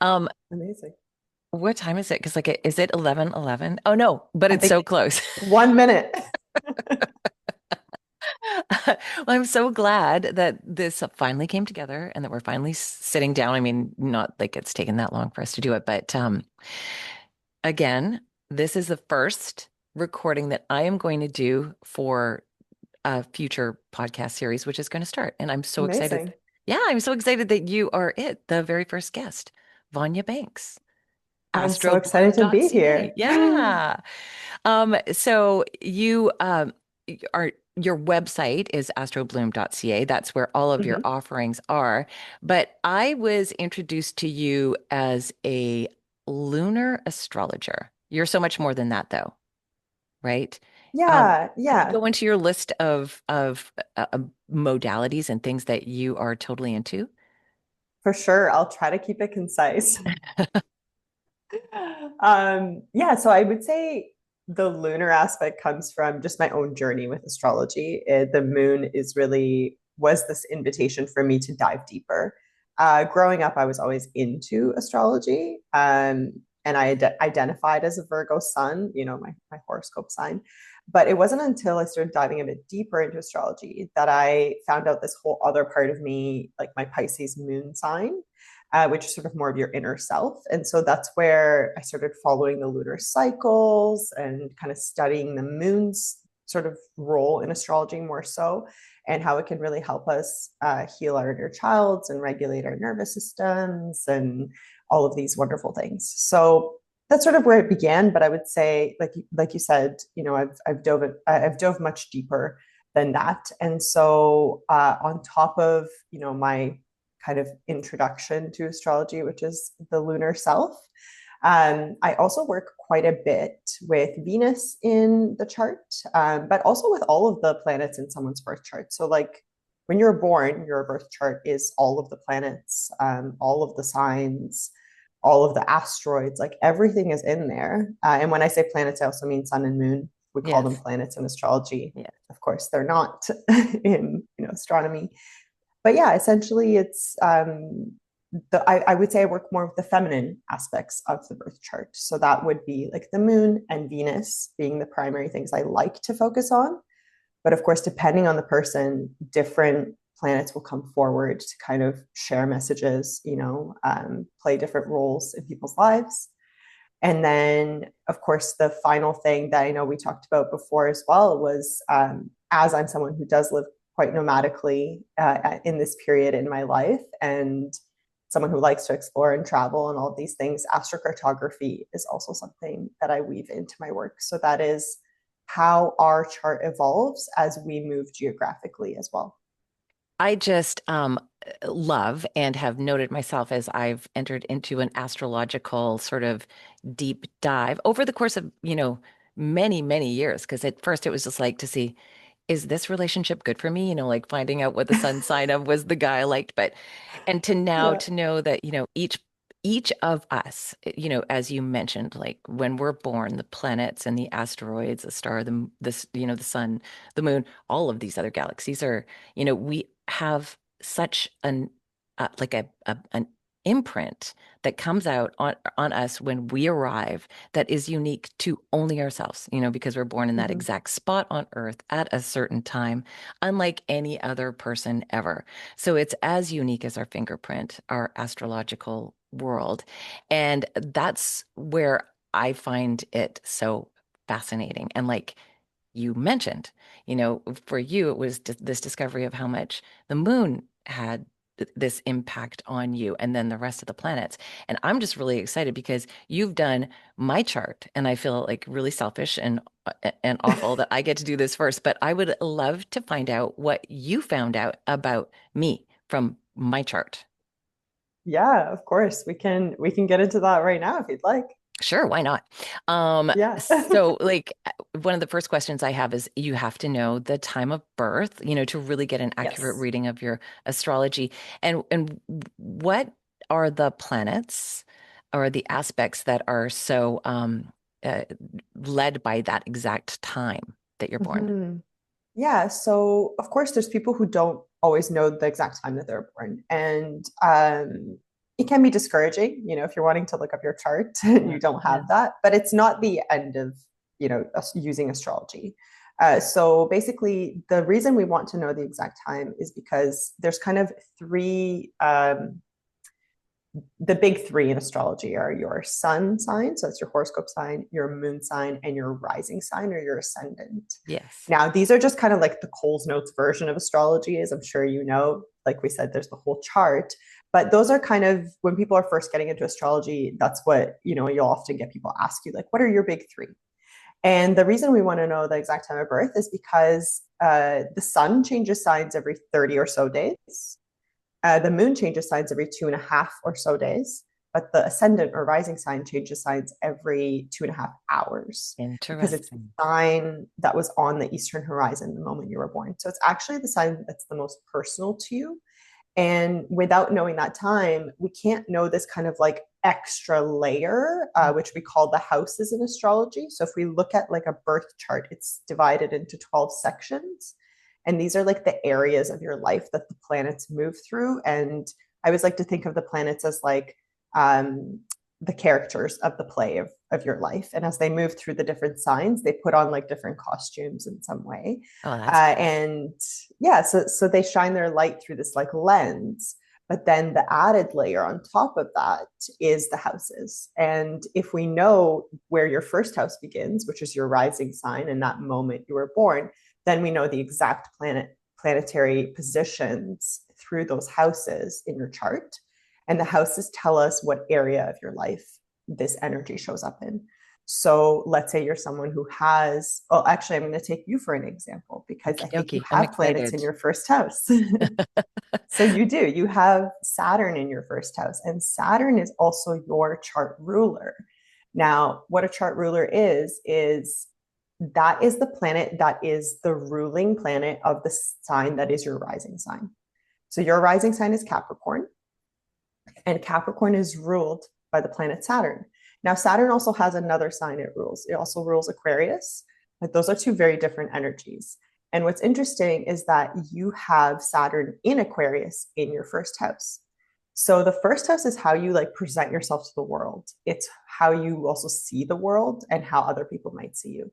Um, Amazing. what time is it? Because like, is it 11:11? Oh no, but I it's so think close. 1 minute. Well, I'm so glad that this finally came together and that we're finally sitting down. I mean, not like it's taken that long for us to do it, but again, this is the first recording that I am going to do for a future podcast series, which is going to start. And I'm so excited. Amazing. Yeah, I'm so excited that you are the very first guest, Vanja Banks, I'm so excited to be astrobloom.ca. here. Yeah. So you are your website is astrobloom.ca. That's where all of your Mhm. offerings are. But I was introduced to you as a lunar astrologer. You're so much more than that, though, right? Yeah, Can you yeah, go into your list of modalities and things that you are totally into? for sure. I'll try to keep it concise. Yeah, so I would say the lunar aspect comes from just my own journey with astrology. The moon is really was this invitation for me to dive deeper. Growing up, I was always into astrology, and I identified as a Virgo sun, my horoscope sign. But it wasn't until I started diving a bit deeper into astrology that I found out this whole other part of me, like my Pisces moon sign, which is sort of more of your inner self. And so that's where I started following the lunar cycles and kind of studying the moon's sort of role in astrology more so, and how it can really help us heal our inner childs and regulate our nervous systems and all of these wonderful things. So that's sort of where it began. But I would say, like you said, I've dove much deeper than that. And so on top of my kind of introduction to astrology, which is the lunar self. I also work quite a bit with Venus in the chart, but also with all of the planets in someone's birth chart. So, like when you're born, your birth chart is all of the planets, all of the signs, all of the asteroids, like everything is in there. And when I say planets, I also mean sun and moon. We call them Yes. planets in astrology. Yeah. Of course, they're not in astronomy, but yeah, essentially it's I would say I work more with the feminine aspects of the birth chart. So that would be like the moon and Venus being the primary things I like to focus on. But of course, depending on the person, different planets will come forward to kind of share messages, play different roles in people's lives. And then, of course, the final thing that I know we talked about before as well was, as I'm someone who does live quite nomadically in this period in my life, and someone who likes to explore and travel and all of these things, astrocartography is also something that I weave into my work. So that is how our chart evolves as we move geographically as well. I just love and have noted myself as I've entered into an astrological sort of deep dive over the course of, many, many years. Because at first it was just like to see, is this relationship good for me? Like finding out what the sun sign of was the guy I liked. But and to now Yeah. to know that, each of us, as you mentioned, like when we're born, the planets and the asteroids, the star, the sun, the moon, all of these other galaxies are, we have such like an imprint that comes out on us when we arrive that is unique to only ourselves, because we're born in that Mm-hmm. exact spot on Earth at a certain time, unlike any other person ever. So it's as unique as our fingerprint, our astrological world. And that's where I find it so fascinating. And like you mentioned, for you, it was this discovery of how much the moon had this impact on you and then the rest of the planets. And I'm just really excited because you've done my chart and I feel like really selfish and awful that I get to do this first, but I would love to find out what you found out about me from my chart. Yeah, of course. We can get into that right now if you'd like. Sure, why not? Um, Yeah. so like one of the first questions I have is you have to know the time of birth, to really get an accurate Yes. reading of your astrology. And what are the planets or the aspects that are so uh, led by that exact time that you're born? Mhm. Yeah, so of course there's people who don't always know the exact time that they're born. And it can be discouraging, if you're wanting to look up your chart and you don't Yeah. have that, but it's not the end of, using astrology. So basically, the reason we want to know the exact time is because there's kind of three, the big three in astrology are your sun sign, so that's your horoscope sign, your moon sign, and your rising sign or your ascendant. Yes. Now, these are just kind of like the Coles Notes version of astrology, as I'm sure you know. Like we said, there's the whole chart. But those are kind of when people are first getting into astrology, that's what, you'll often get people ask you, like, what are your big three? And the reason we want to know the exact time of birth is because the sun changes signs every 30 or so days. The moon changes signs every 2.5 or so days, but the ascendant or rising sign changes signs every 2.5 hours because it's the Interesting. sign that was on the eastern horizon the moment you were born. So it's actually the sign that's the most personal to you. And without knowing that time, we can't know this kind of like extra layer, which we call the houses in astrology. So if we look at like a birth chart, it's divided into 12 sections. And these are like the areas of your life that the planets move through. And I always like to think of the planets as like um, the characters of the play of your life. And as they move through the different signs, they put on like different costumes in some way. Oh, that's cool. And yeah, so they shine their light through this like lens. But then the added layer on top of that is the houses. And if we know where your first house begins, which is your rising sign in that moment you were born, then we know the exact planetary positions through those houses in your chart. And the houses tell us what area of your life this energy shows up in. So let's say you're someone who has, well, actually, I'm going to take you for an example because I Okay, think you okay. I'm have planets in excited. your first house. So you do. You have Saturn in your first house, and Saturn is also your chart ruler. Now, what a chart ruler is that is the planet that is the ruling planet of the sign that is your rising sign. So your rising sign is Capricorn, and Capricorn is ruled by the planet Saturn. Now, Saturn also has another sign it rules. It also rules Aquarius, but those are two very different energies. And what's interesting is that you have Saturn in Aquarius in your first house. So the first house is how you like present yourself to the world. It's how you also see the world and how other people might see you.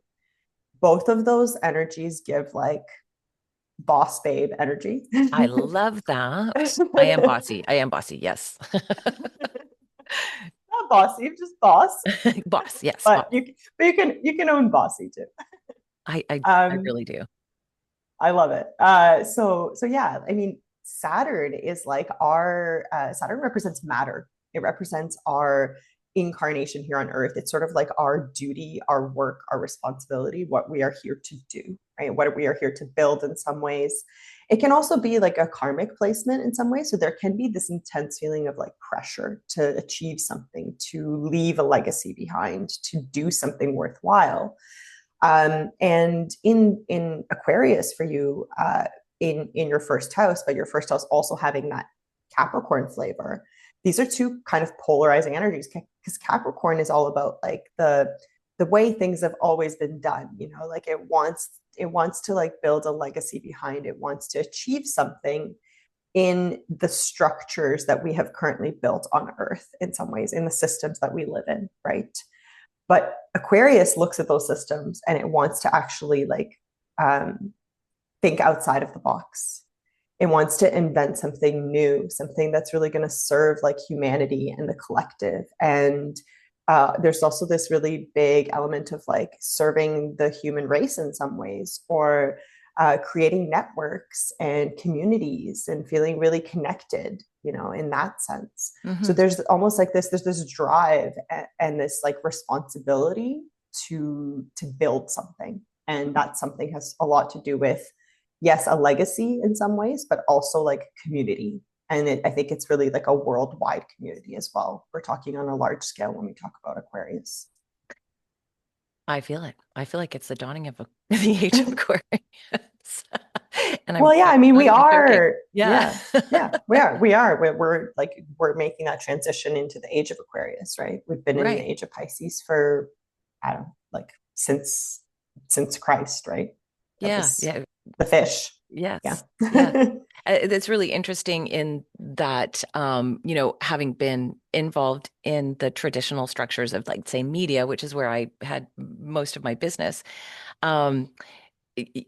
Both of those energies give like boss babe energy. I love that. I am bossy. I am bossy. Yes. Not bossy, just boss. Boss. Yes, boss. But you can own bossy too. I Um, really do. I love it. So yeah, I mean, Saturn is like our Saturn represents matter. It represents our incarnation here on Earth. It's sort of like our duty, our work, our responsibility, what we are here to do, right? What we are here to build in some ways. It can also be like a karmic placement in some ways. So there can be this intense feeling of like pressure to achieve something, to leave a legacy behind, to do something worthwhile. And in Aquarius for you, in your first house, but your first house also having that Capricorn flavor. These are two kind of polarizing energies because Capricorn is all about like the way things have always been done. Like it wants to like build a legacy behind it, wants to achieve something in the structures that we have currently built on Earth in some ways, in the systems that we live in, right? But Aquarius looks at those systems and it wants to actually like um, think outside of the box. It wants to invent something new, something that's really going to serve like humanity and the collective. And there's also this really big element of like serving the human race in some ways, or creating networks and communities and feeling really connected, in that sense. So Hmm. there's almost like there's this drive and this like responsibility to build something. And that something has a lot to do with, yes, a legacy in some ways, but also like community. And I think it's really like a worldwide community as well. We're talking on a large scale when we talk about Aquarius. I feel it. I feel like it's the dawning of the age of Aquarius. And Well, yeah, I'm I mean, not we even joking. are. Yeah. Yeah, yeah, we are. We're making that transition into the age of Aquarius, right? We've been in the Right. age of Pisces for, I don't know, like since Christ, right? That Yeah. was Yeah. the fish. Yeah. Yes. Yeah. It's really interesting in that, having been involved in the traditional structures of, like, say, media, which is where I had most of my business. Um, i- i-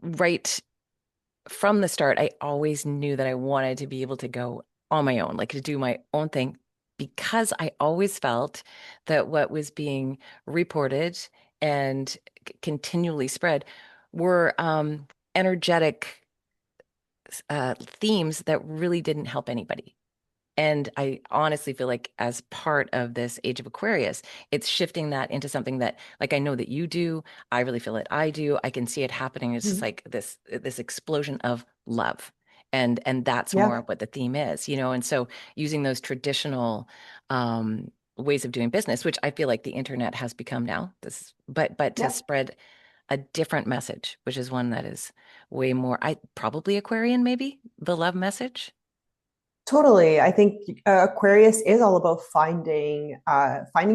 right from the start, I always knew that I wanted to be able to go on my own, like to do my own thing, because I always felt that what was being reported and continually spread were energetic themes that really didn't help anybody. And I honestly feel like, as part of this age of Aquarius, it's shifting that into something that, like, I know that you do. I really feel it. I do. I can see it happening. It's just Mhm. like this explosion of love. And that's more Yeah, of what the theme is, And so using those traditional ways of doing business, which I feel like the internet has become now, but to yeah. spread a different message, which is one that is way more, I probably Aquarian, maybe the love message. Totally. I think Aquarius is all about finding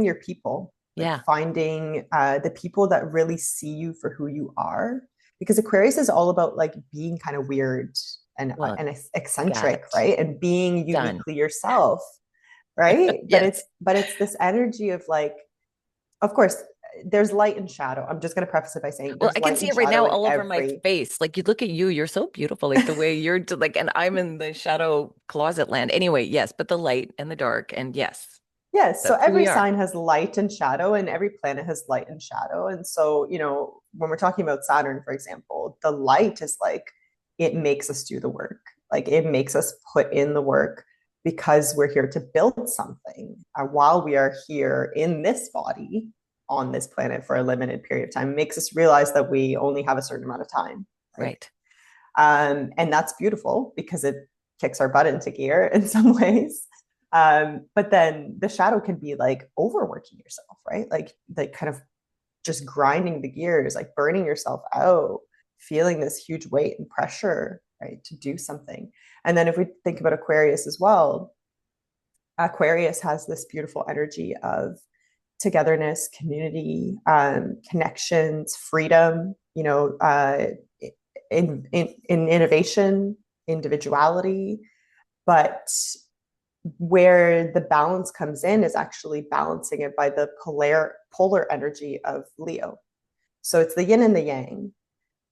your people, like Yeah. finding the people that really see you for who you are. Because Aquarius is all about like being kind of weird Well, and got eccentric, it. right? And being Done. uniquely yourself, right? But Yes. it's this energy of like, of course, there's light and shadow. I'm just going to preface it by saying Well, there's I can light see and it right shadow now in all over my every. face. Like, you look at you, you're so beautiful. Like the way like, and I'm in the shadow closet land. Anyway, yes, but the light and the dark, and yes, Yes, so that's who every we are. sign has light and shadow, and every planet has light and shadow. And so, when we're talking about Saturn, for example, the light is like it makes us do the work, like it makes us put in the work because we're here to build something while we are here in this body on this planet for a limited period of time. It makes us realize that we only have a certain amount of time, right? Right. And that's beautiful because it kicks our butt into gear in some ways. But then the shadow can be like overworking yourself, right? Like kind of just grinding the gears, like burning yourself out, feeling this huge weight and pressure, right, to do something. And then if we think about Aquarius as well, Aquarius has this beautiful energy of togetherness, community, connections, freedom, in innovation, individuality. But where the balance comes in is actually balancing it by the polar energy of Leo. So it's the yin and the yang.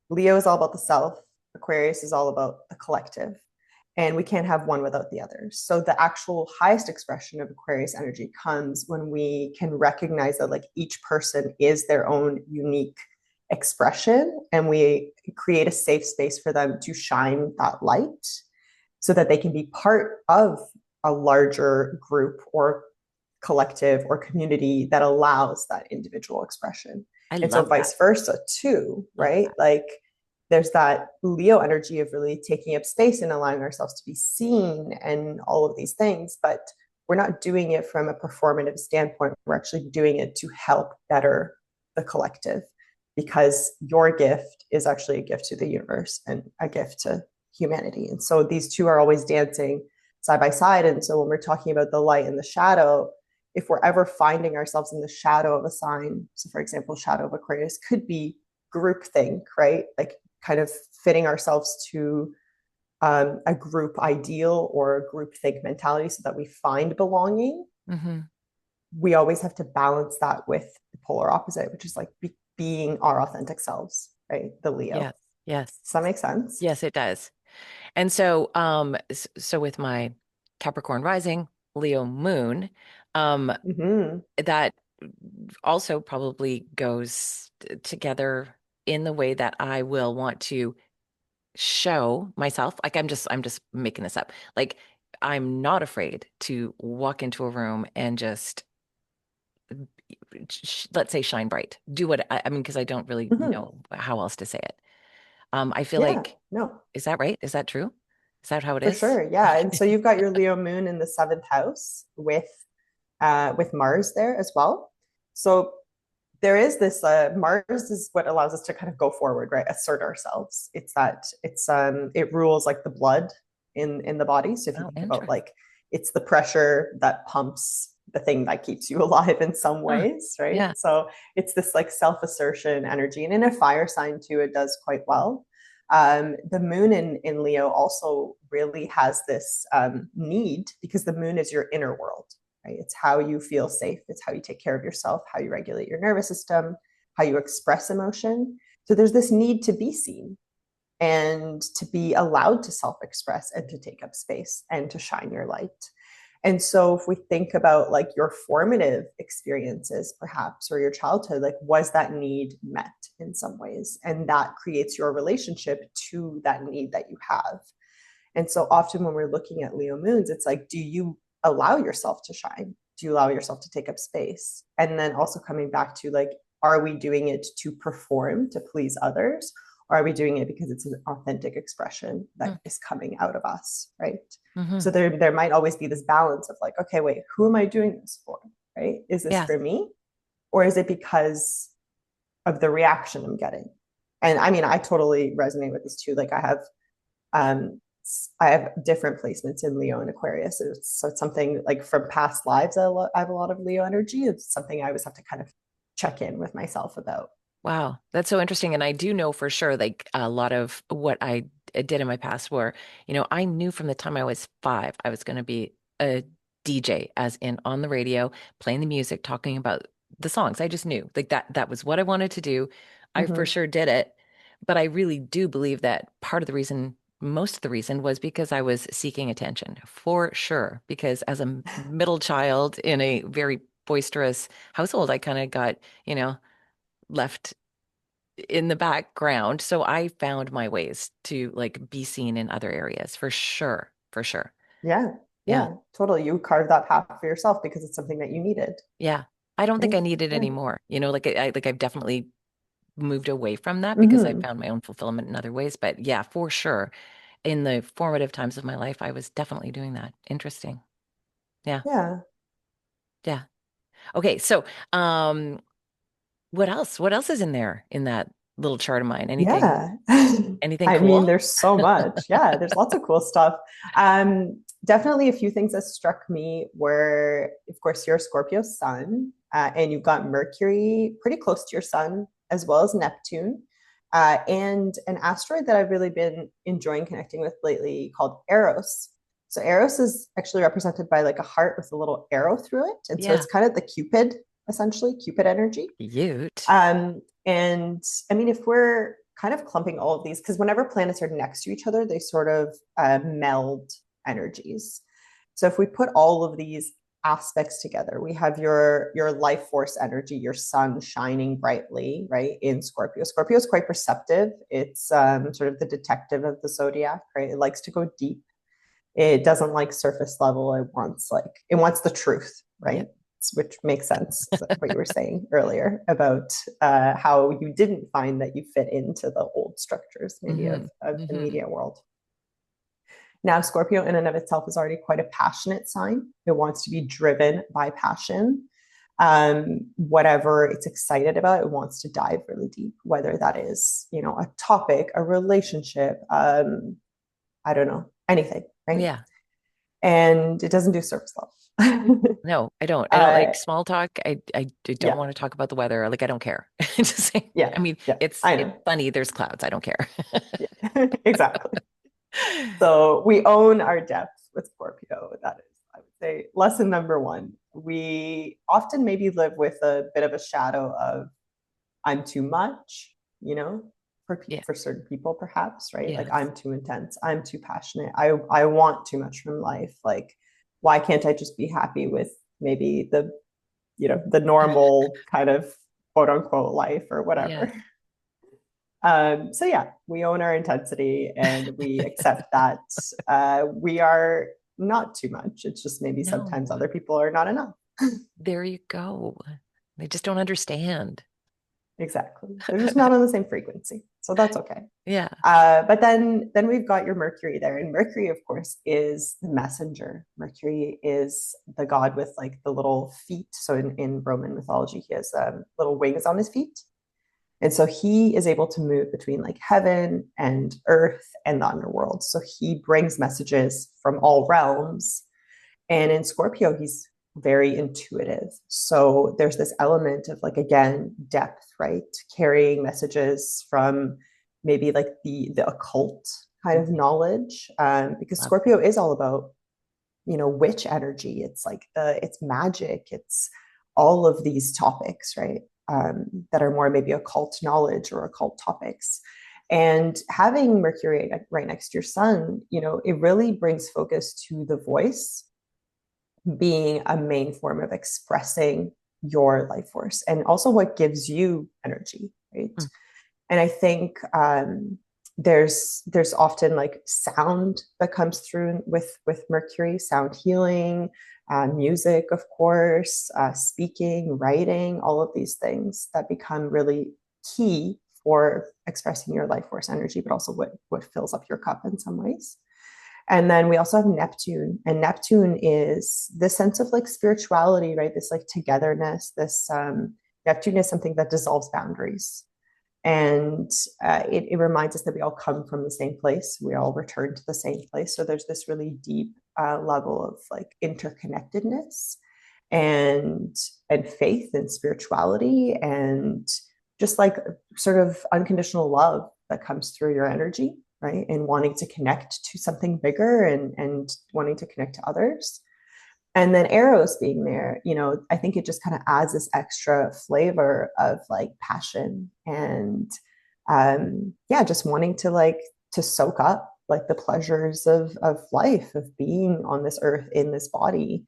Leo is all about the self, Aquarius is all about the collective. And we can't have one without the other. So the actual highest expression of Aquarius energy comes when we can recognize that like each person is their own unique expression and we create a safe space for them to shine that light so that they can be part of a larger group or collective or community that allows that individual expression. I And so love that. vice versa too, Love right? that. Like there's that Leo energy of really taking up space and allowing ourselves to be seen and all of these things, but we're not doing it from a performative standpoint. We're actually doing it to help better the collective because your gift is actually a gift to the universe and a gift to humanity. And so these two are always dancing side by side. And so when we're talking about the light and the shadow, if we're ever finding ourselves in the shadow of a sign, so for example, shadow of Aquarius could be groupthink, right? Like kind of fitting ourselves to a group ideal or a group think mentality so that we find belonging. Hmm. We always have to balance that with the polar opposite, which is like being our authentic selves, right? The Leo. Yes. Yes. Does that make sense? Yes, it does. And so, so with my Capricorn rising, Leo moon, um, Mm-hmm. that also probably goes together in the way that I will want to show myself. Like, I'm just making this up. Like, I'm not afraid to walk into a room and just, let's say, shine bright. Do what I mean, because I don't really Mm-hmm. know how else to say it. I feel Yeah, like, no, is that right? Is that true? Is that how it for is? sure. Yeah. And so you've got your Leo moon in the seventh house with Mars there as well. So there is this Mars is what allows us to kind of go forward, right? Assert ourselves. It rules like the blood in the body. So if you Oh, think about interesting. like it's the pressure that pumps the thing that keeps you alive in some Huh. ways, right? Yeah. So it's this like self-assertion energy. And in a fire sign too, it does quite well. The moon in Leo also really has this need, because the moon is your inner world, right? It's how you feel safe. It's how you take care of yourself, how you regulate your nervous system, how you express emotion. So there's this need to be seen and to be allowed to self-express and to take up space and to shine your light. And so if we think about like your formative experiences, perhaps, or your childhood, like was that need met in some ways? And that creates your relationship to that need that you have. And so often when we're looking at Leo moons, it's like, do you allow yourself to shine? Do you allow yourself to take up space? And then also coming back to like, are we doing it to perform, to please others? Or are we doing it because it's an authentic expression that is coming out of us, right? Mm-hmm. So there might always be this balance of like, okay, wait, who am I doing this for, right? Is this Yeah. for me? Or is it because of the reaction I'm getting? And I mean, I totally resonate with this too. Like um, I have different placements in Leo and Aquarius. So it's something like from past lives, I have a lot of Leo energy. It's something I always have to kind of check in with myself about. Wow, that's so interesting. And I do know for sure, like a lot of what I did in my past were, I knew from the time I was 5, I was going to be a DJ, as in on the radio, playing the music, talking about the songs. I just knew like that was what I wanted to do. I for Mm-hmm. sure did it. But I really do believe that part of the reason, most of the reason was because I was seeking attention for sure. Because as a middle child in a very boisterous household, I kind of got, left in the background. So I found my ways to like be seen in other areas for sure. For sure. Yeah, Yeah. yeah, totally. You carved that path for yourself because it's something that you needed, Yeah. I don't think right? I need it Yeah. anymore. Like I've definitely moved away from that because I Mm-hmm. found my own fulfillment in other ways. But yeah, for sure. In the formative times of my life, I was definitely doing that. Interesting. Yeah. Yeah. Yeah. Okay. So, what else? What else is in there in that little chart of mine? Yeah. Anything I mean, cool? there's so much. Yeah, there's lots of cool stuff. Definitely a few things that struck me were, of course, your Scorpio sun, and you've got Mercury pretty close to your sun, as well as Neptune, and an asteroid that I've really been enjoying connecting with lately called Eros. So Eros is actually represented by like a heart with a little arrow through it. And so Yeah. it's kind of the Cupid, essentially, Cupid energy. Cute. And I mean, if we're kind of clumping all of these, because whenever planets are next to each other, they sort of meld energies. So if we put all of these aspects together, we have your life force energy, your sun shining brightly, right, in Scorpio. Scorpio is quite perceptive. It's sort of the detective of the zodiac, right? It likes to go deep. It doesn't like surface level. It wants the truth, Yeah. right? Which makes sense, what you were saying earlier about how you didn't find that you fit into the old structures, maybe Hmm. of the Hmm. media world. Now, Scorpio in and of itself is already quite a passionate sign. It wants to be driven by passion. Whatever it's excited about, it wants to dive really deep, whether that is, a topic, a relationship, I don't know, anything, right? Yeah. And it doesn't do surface level. No, I don't. I don't uh, like small talk. I don't yeah, want to talk about the weather. Like I don't care. Just say, yeah, I mean, yeah. it's I it's know. funny. There's clouds. I don't care. Yeah, exactly. So we own our depth with Scorpio. That is, I would say, lesson number one. We often maybe live with a bit of a shadow of I'm too much, Yeah. for certain people, perhaps, right? Like Yes. I'm too intense, I'm too passionate, I want too much from life. Like, why can't I just be happy with maybe the normal kind of quote unquote life or Yeah. whatever? So yeah, we own our intensity and we accept that we are not too much. It's just maybe sometimes No. other people are not enough. There you go. They just don't understand. Exactly. They're just not on the same frequency. So that's okay. Yeah. But then we've got your Mercury there. And Mercury, of course, is the messenger. Mercury is the god with like the little feet. So in Roman mythology, he has little wings on his feet. And so he is able to move between like heaven and earth and the underworld. So he brings messages from all realms. And in Scorpio, he's very intuitive. So there's this element of like, again, depth, right? Carrying messages from maybe like the occult kind of Mhm. knowledge, because Love. Scorpio is all about, witch energy. It's like it's magic. It's all of these topics, right? That are more maybe occult knowledge or occult topics. And having Mercury right next to your sun, it really brings focus to the voice being a main form of expressing your life force and also what gives you energy, right? Mm. And I think there's often like sound that comes through with Mercury, sound healing, music, of course, speaking, writing, all of these things that become really key for expressing your life force energy, but also what fills up your cup in some ways. And then we also have Neptune, and Neptune is this sense of like spirituality, right? This like togetherness. This Neptune is something that dissolves boundaries, and it reminds us that we all come from the same place. We all return to the same place. So there's this really deep level of like interconnectedness and and faith and spirituality and just like sort of unconditional love that comes through your energy, right? And wanting to connect to something bigger and wanting to connect to others. And then Eros being there, I think it just kind of adds this extra flavor of like passion and yeah, just wanting to like to soak up like the pleasures of life, of being on this earth in this body.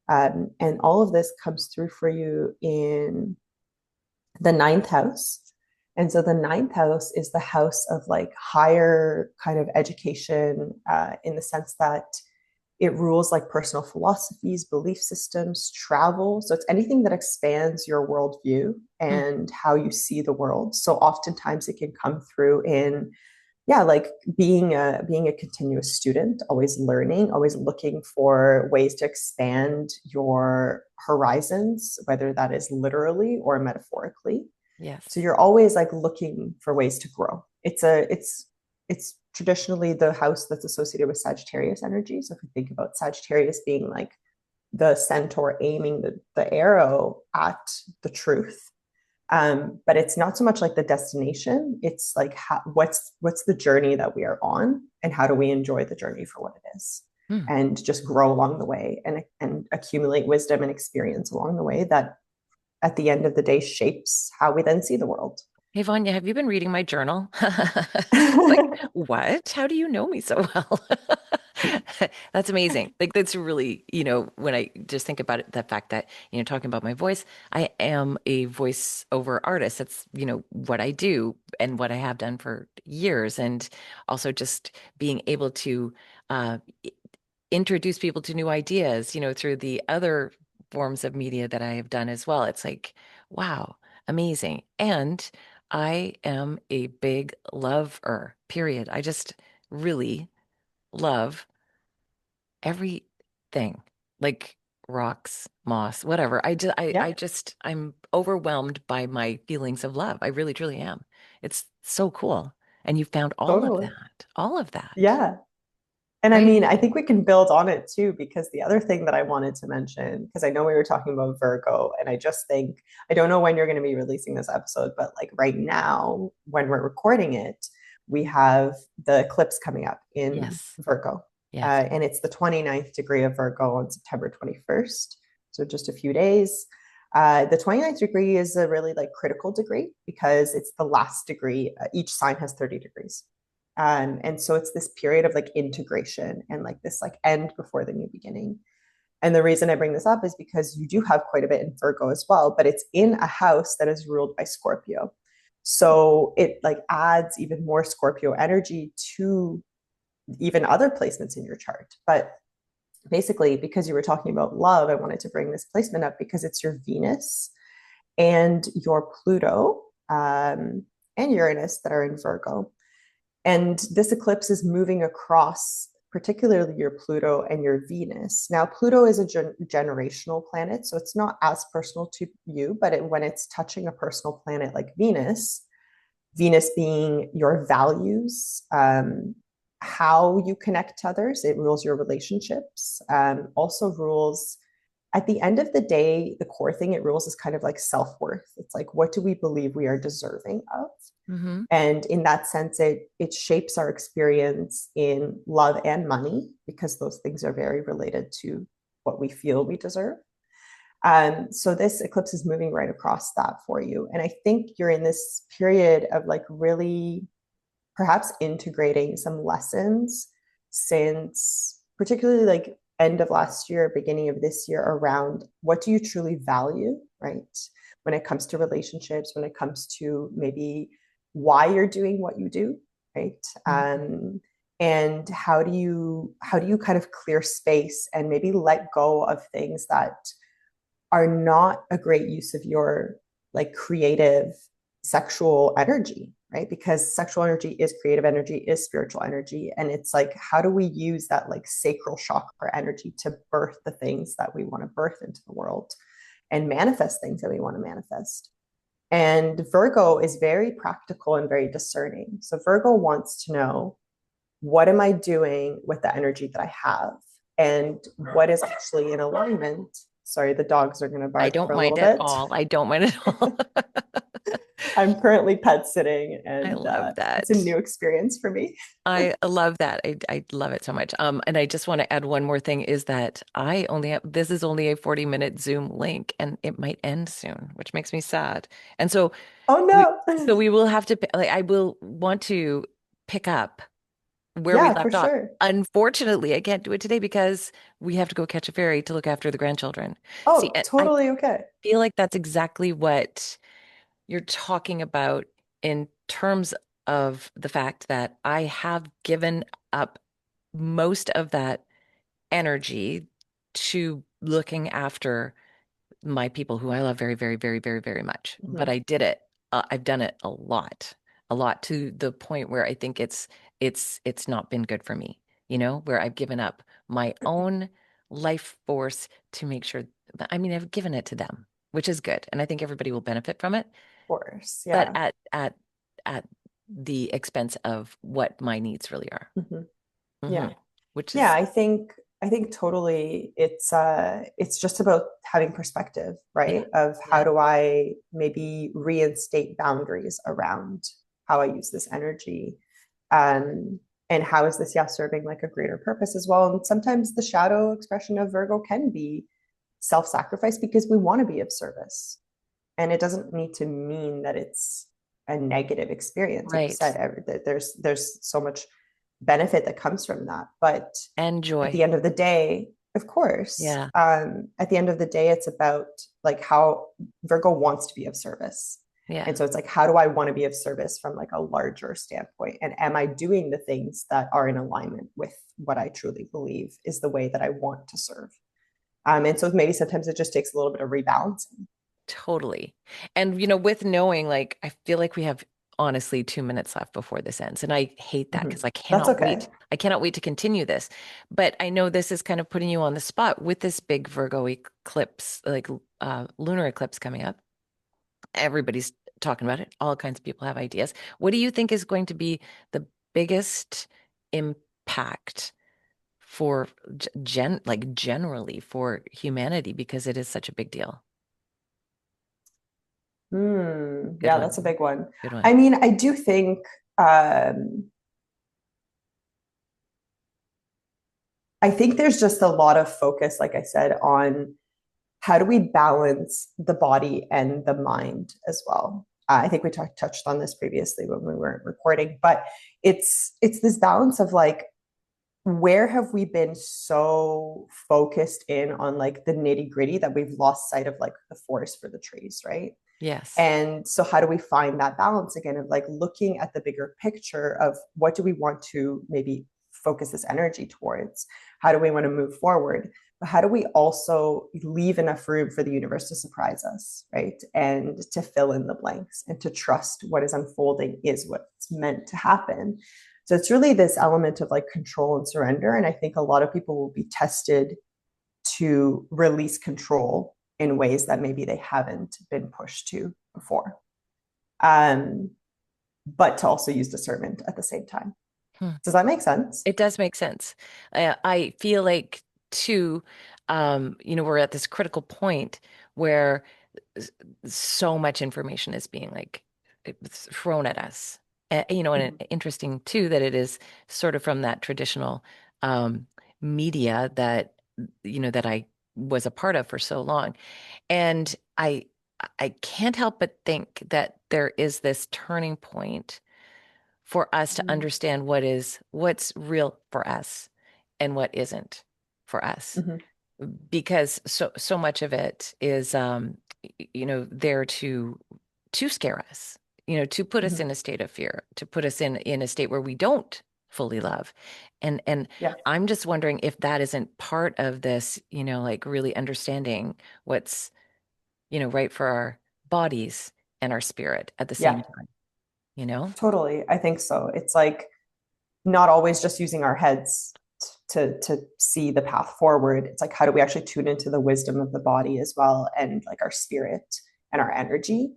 And all of this comes through for you in the ninth house. And so the ninth house is the house of like higher kind of education, in the sense that it rules like personal philosophies, belief systems, travel. So it's anything that expands your worldview Mm. and how you see the world. So oftentimes it can come through in, yeah, like being a continuous student, always learning, always looking for ways to expand your horizons, whether that is literally or metaphorically. So Yes. you're always like looking for ways to grow. It's traditionally the house that's associated with Sagittarius energy. So if you think about Sagittarius being like the centaur aiming the arrow at the truth, but it's not so much like the destination. It's like what's the journey that we are on, and how do we enjoy the journey for what it is, Mm. and just grow along the way and accumulate wisdom and experience along the way that at the end of the day shapes how we then see the world. Hey, Vanya, have you been reading my journal? It's like, what? How do you know me so well? That's amazing. Like, that's really, when I just think about it, the fact that, talking about my voice, I am a voiceover artist. That's, what I do and what I have done for years. And also just being able to uh, introduce people to new ideas, through the other forms of media that I have done as well. It's like, wow, amazing. And I am a big lover, period. I just really love everything, like rocks, moss, whatever. Yeah, I'm overwhelmed by my feelings of love. I really, truly am. It's so cool. And you found totally. all of that. Yeah. And I Very mean, I amazing. think we can build on it too, because the other thing that I wanted to mention, because I know we were talking about Virgo, and I just think, I don't know when you're going to be releasing this episode, but like right now, when we're recording it, we have the eclipse coming up in Yes. Virgo. Yes. And it's the 29th degree of Virgo on September 21st. So just a few days. The 29th degree is a really like critical degree because it's the last degree. Each sign has 30 degrees. And so it's this period of like integration and like this like end before the new beginning. And the reason I bring this up is because you do have quite a bit in Virgo as well, but it's in a house that is ruled by Scorpio. So it like adds even more Scorpio energy to even other placements in your chart. But basically, because you were talking about love, I wanted to bring this placement up because it's your Venus and your Pluto, and Uranus that are in Virgo. And this eclipse is moving across, particularly your Pluto and your Venus. Now, Pluto is a generational planet, so it's not as personal to you, but when it's touching a personal planet like Venus, Venus being your values, how you connect to others, it rules your relationships, also rules at the end of the day, the core thing it rules is kind of like self-worth. It's like, what do we believe we are deserving of? Mm-hmm. And in that sense, it shapes our experience in love and money because those things are very related to what we feel we deserve. So this eclipse is moving right across that for you. And I think you're in this period of like really perhaps integrating some lessons since particularly like end of last year, beginning of this year around what do you truly value, right? When it comes to relationships, when it comes to maybe why you're doing what you do, right? Mm-hmm. And how do you kind of clear space and maybe let go of things that are not a great use of your like creative sexual energy, right? Because sexual energy is creative energy, is spiritual energy. And it's like, how do we use that like sacral chakra energy to birth the things that we want to birth into the world and manifest things that we want to manifest? And Virgo is very practical and very discerning. So Virgo wants to know, what am I doing with the energy that I have? And what is actually in alignment? Sorry, the dogs are going to I bark don't for a little mind at bit. all. I don't mind at all. I'm currently pet sitting, I and love it's a that. new experience for me. I love that. I love it so much. And I just want to add one more thing is that I only have, this is only a 40-minute Zoom link and it might end soon, which makes me sad. And so Oh we, no. so we will have to, like, I will want to pick up where we Yeah, for left off. sure. Unfortunately, I can't do it today because we have to go catch a ferry to look after the grandchildren. See, Oh, and I totally okay. feel like that's exactly what you're talking about in terms of the fact that I have given up most of that energy to looking after my people who I love very, very, very, very, very much. But Mhm. I did it. I've done it a lot to the point where I think it's not been good for me, where I've given up my own life force to make sure that, I mean, I've given it to them, which is good. And I think everybody will benefit from it, Of course. but Yeah. at the expense of what my needs really are. Mhm. Hmm. Yeah. Which Yeah, is, I think totally it's just about having perspective, yeah, right? Of how yeah, do I maybe reinstate boundaries around how I use this energy. And how is this, yeah, serving like a greater purpose as well? And sometimes the shadow expression of Virgo can be self-sacrifice because we want to be of service. And it doesn't need to mean that it's a negative experience. Like you right. said, there's so much benefit that comes from that. But And at joy. the end of the day, of course, Yeah, at the end of the day, it's about like how Virgo wants to be of service. yeah, And so it's like, how do I want to be of service from like a larger standpoint? And am I doing the things that are in alignment with what I truly believe is the way that I want to serve? And so maybe sometimes it just takes a little bit of rebalancing. totally. And with knowing, like, I feel like we have honestly 2 minutes left before this ends. And I hate that because Mhm. I That's cannot okay. wait. I cannot wait to continue this. But I know this is kind of putting you on the spot with this big Virgo eclipse, like lunar eclipse coming up. Everybody's talking about it. All kinds of people have ideas. What do you think is going to be the biggest impact for like generally for humanity because it is such a big deal? Good Yeah, that's a one. big one. Good one. I mean, I do think um, there's just a lot of focus, like I said, on how do we balance the body and the mind as well. I think we touched on this previously when we weren't recording, but it's this balance of like, where have we been so focused in on like the nitty gritty that we've lost sight of like the forest for the trees, right? Yes. And so how do we find that balance again of like looking at the bigger picture of what do we want to maybe focus this energy towards? How do we want to move forward? But how do we also leave enough room for the universe to surprise us, right? And to fill in the blanks and to trust what is unfolding is what's meant to happen. So it's really this element of like control and surrender. And I think a lot of people will be tested to release control in ways that maybe they haven't been pushed to before. Um, but to also use discernment at the same time. Hmm. Does that make sense? It does make sense. I feel like too, we're at this critical point where so much information is being like it's thrown at us. And Mhm. interesting too that it is sort of from that traditional um, media that I was a part of for so long. And I can't help but think that there is this turning point for us to Mhm. understand what's real for us and what isn't for us Mhm. because so much of it is there to scare us, to put us Mhm. in a state of fear, to put us in a state where we don't fully love. And Yeah. I'm just wondering if that isn't part of this, like really understanding what's, right for our bodies and our spirit at the same Yeah. time, you know? Totally. I think so. It's like not always just using our heads to see the path forward. It's like how do we actually tune into the wisdom of the body as well and like our spirit and our energy.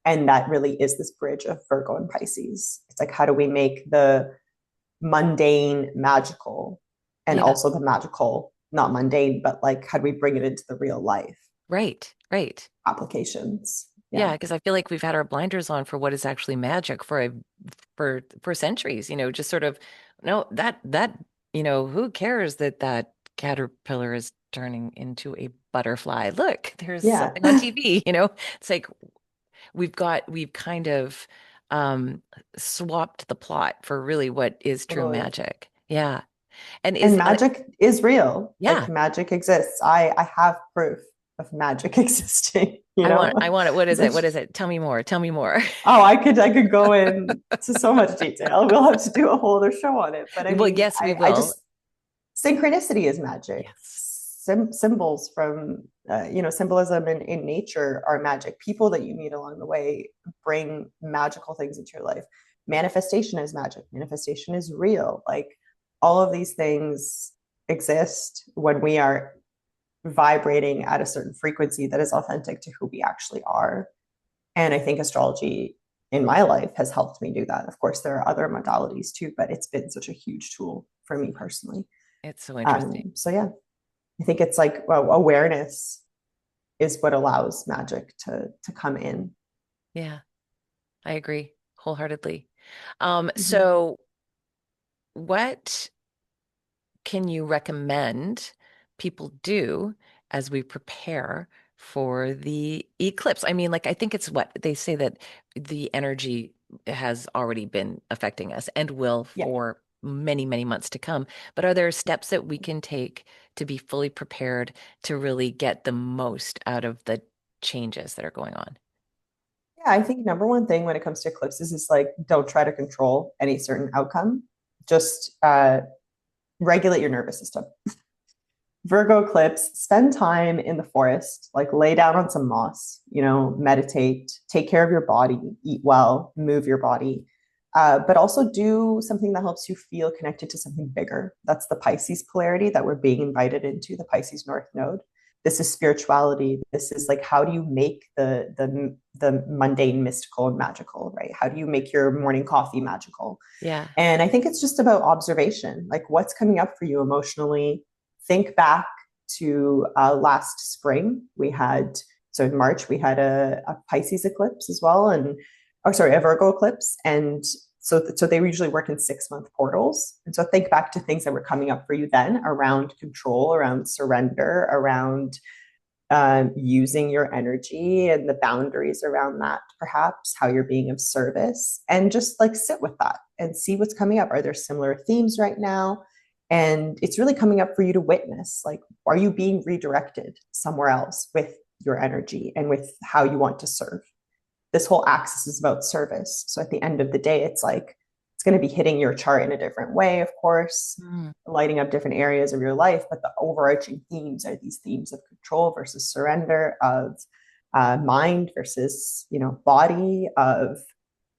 And that really is this bridge of Virgo and Pisces. It's like how do we make the mundane magical and Yeah, also the magical not mundane, but like how do we bring it into the real life right, right. applications? Yeah. Yeah, because I feel like we've had our blinders on for what is actually magic for centuries, just sort of no that who cares that caterpillar is turning into a butterfly? Look, there's Yeah. something on TV, It's like we've kind of um swapped the plot for really what is true Totally. magic. Yeah. And And is magic is real. Like yeah, magic exists. I have proof of magic existing, you I know? want I want it. What is it? Which What is it? Tell me more. Tell me more. oh, I could go into so much detail. We'll have to do a whole other show on it. But I Well, mean, yes, we I will. just synchronicity is magic. Yes. Symbols from symbolism in nature are magic. People that you meet along the way bring magical things into your life. Manifestation is magic. Manifestation is real. Like all of these things exist when we are vibrating at a certain frequency that is authentic to who we actually are. And I think astrology in my life has helped me do that. Of course, there are other modalities too, but it's been such a huge tool for me personally. It's so interesting. So yeah, I think it's like well, awareness is what allows magic to come in. Yeah, I agree wholeheartedly. Mm-hmm. So what can you recommend people do as we prepare for the eclipse? I mean, like, I think it's what they say that the energy has already been affecting us and will Yeah. for many, many months to come. But are there steps that we can take to be fully prepared to really get the most out of the changes that are going on? Yeah, I think number one thing when it comes to eclipses is like don't try to control any certain outcome. Just regulate your nervous system. Virgo eclipse, spend time in the forest, like lay down on some moss, meditate, take care of your body, eat well, move your body, but also do something that helps you feel connected to something bigger. That's the Pisces polarity that we're being invited into, the Pisces North Node. This is spirituality. This is like how do you make the mundane mystical and magical, right? How do you make your morning coffee magical? Yeah. And I think it's just about observation, like what's coming up for you emotionally. Think back to last spring. So in March, we had a Pisces eclipse as well, or sorry, a Virgo eclipse. And so they usually work in 6-month portals. And so think back to things that were coming up for you then around control, around surrender, around using your energy and the boundaries around that, perhaps how you're being of service, and just like sit with that and see what's coming up. Are there similar themes right now? And it's really coming up for you to witness like, are you being redirected somewhere else with your energy and with how you want to serve? This whole axis is about service. So at the end of the day, it's like it's going to be hitting your chart in a different way, of course, Mm, lighting up different areas of your life. But the overarching themes are these themes of control versus surrender, of mind versus body, of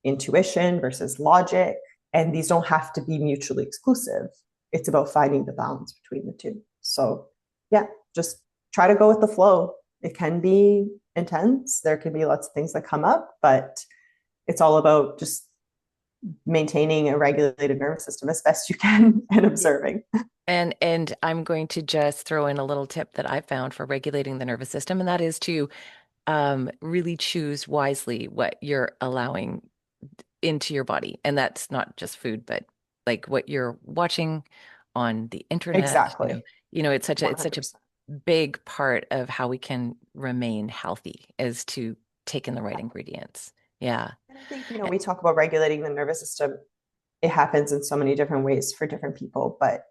intuition versus logic. And these don't have to be mutually exclusive. It's about finding the balance between the two. So yeah, just try to go with the flow. It can be intense. There can be lots of things that come up, but it's all about just maintaining a regulated nervous system as best you can and Yeah. observing. And I'm going to just throw in a little tip that I found for regulating the nervous system, and that is to really choose wisely what you're allowing into your body. And that's not just food, but like what you're watching on the internet, Exactly. it's such a 100%. big part of how we can remain healthy is to take in the right Yeah. ingredients. Yeah. And I think, we talk about regulating the nervous system. It happens in so many different ways for different people, but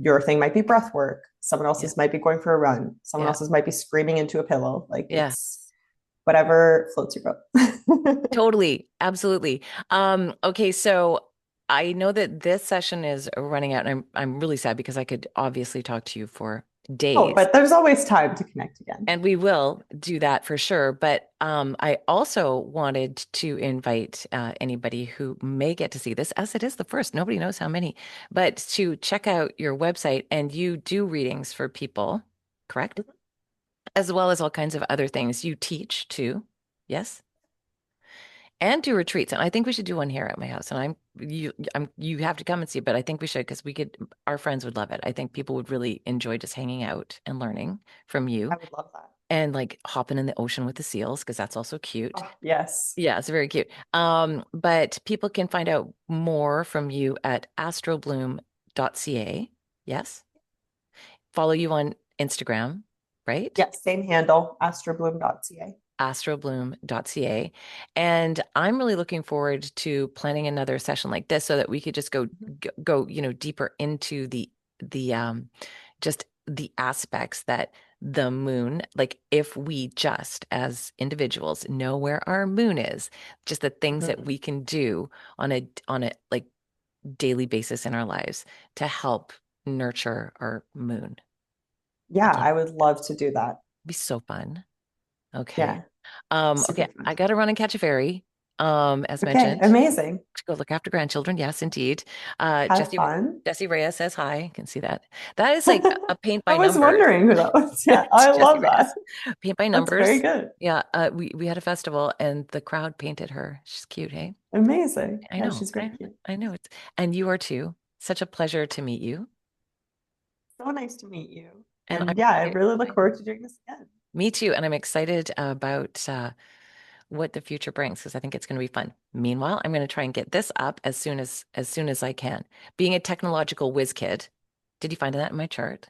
your thing might be breath work. Someone Yeah. else's might be going for a run. Someone Yeah. else's might be screaming into a pillow. Like Yeah. it's whatever floats your boat. Totally. Absolutely. Okay, so I know that this session is running out and I'm really sad because I could obviously talk to you for Oh, days. but there's always time to connect again. And we will do that for sure. But I also wanted to invite anybody who may get to see this, as it is the first, nobody knows how many, but to check out your website. And you do readings for people, correct? As well as all kinds of other things. You teach too, yes? And do retreats. And I think we should do one here at my house. And you have to come and see, but I think we should because our friends would love it. I think people would really enjoy just hanging out and learning from you I would love that. and like hopping in the ocean with the seals because that's also cute. Oh, yes. Yeah, it's very cute. But people can find out more from you at astrobloom.ca. Yes. Follow you on Instagram, right? Yes, same handle, astrobloom.ca. astrobloom.ca. And I'm really looking forward to planning another session like this so that we could just go deeper into the just the aspects that the moon, like if we just as individuals know where our moon is, just the things that Mhm. we can do on a like daily basis in our lives to help nurture our moon. Yeah, I'd love I would love to do that. It'd be so fun. Okay. Yeah, Okay, super fun. I gotta run and catch a ferry. As Okay, mentioned, amazing. to go look after grandchildren. Yes, indeed. Have fun. Jesse Reyes says hi. I can see that. That is like a paint I by was numbers. wondering who that was. Yeah, It's I Jesse love that. Reyes. Paint by That's very numbers. good. Yeah, we had a festival and the crowd painted her. She's cute, hey? Amazing. I Yeah, know. she's very cute. I know it's and you are too. Such a pleasure to meet you. So nice to meet you. And And yeah, I really look I know. forward to doing this again. Me too. And I'm excited about what the future brings because I think it's going to be fun. Meanwhile, I'm going to try and get this up as soon as I can. Being a technological whiz kid, did you find that in my chart?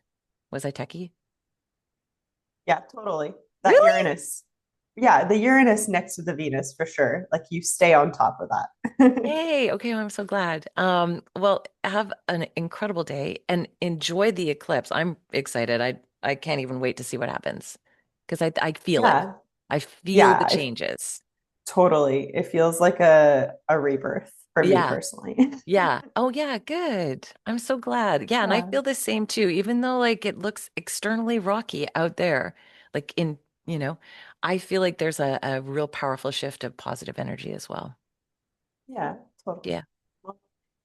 Was I techie? Yeah, totally. That Really? Uranus. Yeah, the Uranus next to the Venus for sure. Like you stay on top of that. Hey, okay, well, I'm so glad. Well, have an incredible day and enjoy the eclipse. I'm excited. I can't even wait to see what happens because I feel it. Yeah. I feel the Yeah, changes. totally. It feels like a rebirth for me Yeah. personally. Yeah. Oh, yeah. Good. I'm so glad. Yeah. And I Yeah. feel the same too, even though like it looks externally rocky out there, like you know, I feel like there's a real powerful shift of positive energy as well. Yeah, totally. Yeah. Well,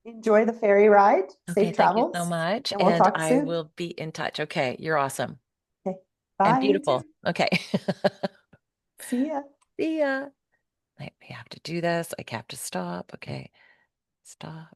enjoy the ferry ride. Okay. Safe Thank you so travels. much. And we'll And talk I soon. will be in touch. Okay. You're awesome Okay. and Bye, you beautiful. too. Okay. See ya. See ya. I have to do this. I have to stop. Okay. Stop.